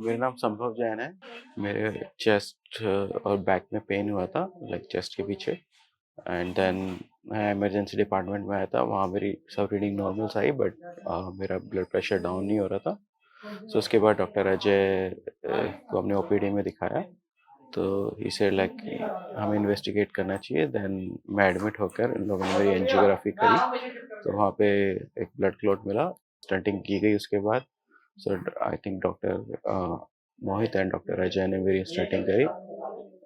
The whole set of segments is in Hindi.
मेरा नाम संभव जैन है। मेरे चेस्ट और बैक में पेन हुआ था, लाइक चेस्ट के पीछे। एंड देन मैं इमरजेंसी डिपार्टमेंट में आया था। वहाँ मेरी सब रीडिंग नॉर्मल्स आई, बट मेरा ब्लड प्रेशर डाउन नहीं हो रहा था। सो उसके बाद डॉक्टर अजय को हमने ओपीडी में दिखाया। तो ही सेड लाइक हमें इन्वेस्टिगेट करना चाहिए। देन मैं एडमिट होकर इन लोगों ने मेरी एंजियोग्राफी करी, तो वहाँ पे एक ब्लड क्लॉट मिला। स्टंटिंग की गई उसके बाद। So I think doctor Mohit and doctor Ajay ने मेरी स्टार्टिंग करी,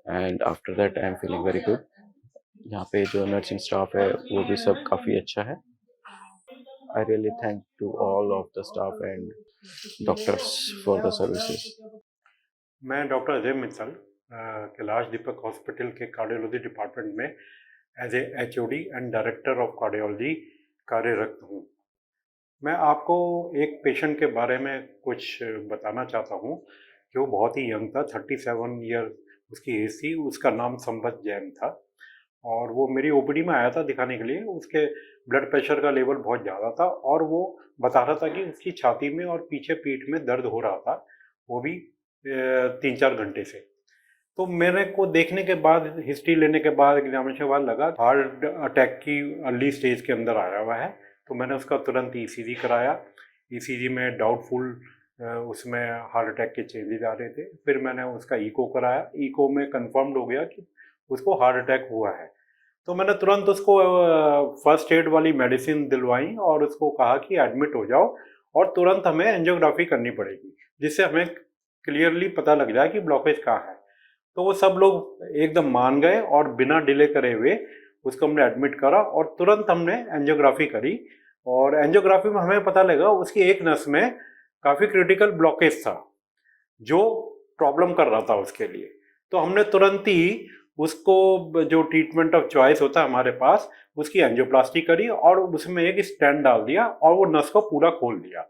and after that I am feeling very good. यहाँ पे जो नर्सिंग स्टाफ है वो भी सब काफ़ी अच्छा है। I really thank to all of the staff and doctors for the services. मैं डॉक्टर अजय मित्तल कैलाश दीपक हॉस्पिटल के कार्डियोलॉजी डिपार्टमेंट में as a HOD and director of cardiology कार्यरत हूँ। मैं आपको एक पेशेंट के बारे में कुछ बताना चाहता हूँ कि वो बहुत ही यंग था, 37 ईयर उसकी एज थी। उसका नाम संपत जैन था और वो मेरी ओपीडी में आया था दिखाने के लिए। उसके ब्लड प्रेशर का लेवल बहुत ज़्यादा था और वो बता रहा था कि उसकी छाती में और पीछे पीठ में दर्द हो रहा था, वो भी 3-4 घंटे से। तो मेरे को देखने के बाद, हिस्ट्री लेने के बाद, एग्जामिनेशन के बाद लगा हार्ट अटैक की अर्ली स्टेज के अंदर आया हुआ है। तो मैंने उसका तुरंत ईसीजी कराया। ईसीजी में डाउटफुल उसमें हार्ट अटैक के चेंजेस आ रहे थे। फिर मैंने उसका ईको कराया। ईको में कंफर्म्ड हो गया कि उसको हार्ट अटैक हुआ है। तो मैंने तुरंत उसको फर्स्ट एड वाली मेडिसिन दिलवाई और उसको कहा कि एडमिट हो जाओ और तुरंत हमें एंजियोग्राफी करनी पड़ेगी, जिससे हमें क्लियरली पता लग जाए कि ब्लॉकेज कहाँ है। तो वो सब लोग एकदम मान गए और बिना डिले करे हुए उसको हमने एडमिट करा और तुरंत हमने एंजियोग्राफी करी। और एंजियोग्राफी में हमें पता लगा उसकी एक नस में काफ़ी क्रिटिकल ब्लॉकेज था जो प्रॉब्लम कर रहा था उसके लिए। तो हमने तुरंत ही उसको, जो ट्रीटमेंट ऑफ चॉइस होता है हमारे पास, उसकी एंजियोप्लास्टी करी और उसमें एक स्टेंट डाल दिया और वो नस को पूरा खोल दिया।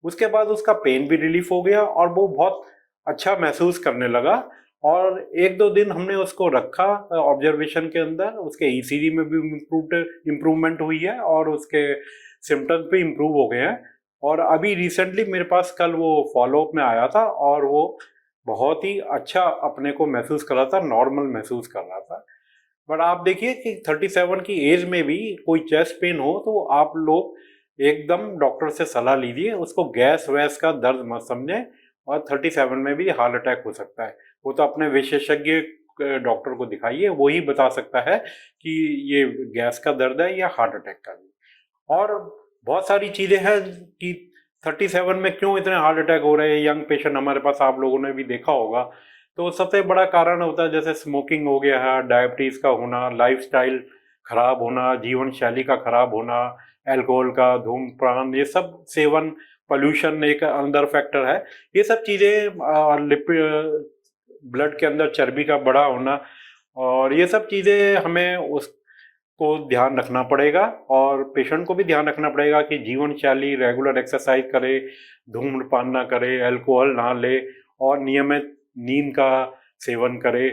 उसके बाद उसका पेन भी रिलीफ हो गया और वो बहुत अच्छा महसूस करने लगा। और 1-2 दिन हमने उसको रखा ऑब्जर्वेशन के अंदर। उसके ईसीजी में भी इम्प्रूवमेंट हुई है और उसके सिम्टम्स भी इम्प्रूव हो गए हैं। और अभी रिसेंटली मेरे पास कल वो फॉलोअप में आया था और वो बहुत ही अच्छा अपने को महसूस कर रहा था, नॉर्मल महसूस कर रहा था। बट आप देखिए कि 37 की एज में भी कोई चेस्ट पेन हो तो आप लोग एकदम डॉक्टर से सलाह लीजिए। उसको गैस वैस का दर्द मत समझें। और 37 में भी हार्ट अटैक हो सकता है। वो तो अपने विशेषज्ञ डॉक्टर को दिखाइए, वो ही बता सकता है कि ये गैस का दर्द है या हार्ट अटैक का। और बहुत सारी चीज़ें हैं कि 37 में क्यों इतने हार्ट अटैक हो रहे हैं। यंग पेशेंट हमारे पास आप लोगों ने भी देखा होगा। तो सबसे बड़ा कारण होता है जैसे स्मोकिंग हो गया है, डायबिटीज़ का होना, लाइफस्टाइल खराब होना, जीवन शैली का खराब होना, अल्कोहल का, धूम्रपान, ये सब सेवन, पोल्यूशन एक अंदर फैक्टर है। ये सब चीज़ें, लिपिड, ब्लड के अंदर चर्बी का बढ़ा होना, और ये सब चीज़ें हमें उस को ध्यान रखना पड़ेगा। और पेशेंट को भी ध्यान रखना पड़ेगा कि जीवन शैली, रेगुलर एक्सरसाइज करे, धूम्रपान ना करे, अल्कोहल ना ले और नियमित नींद का सेवन करे।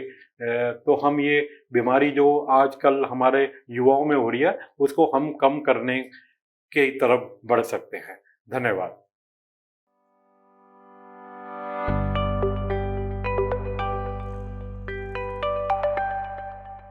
तो हम ये बीमारी जो आजकल हमारे युवाओं में हो रही है उसको हम कम करने की तरफ बढ़ सकते हैं। धन्यवाद।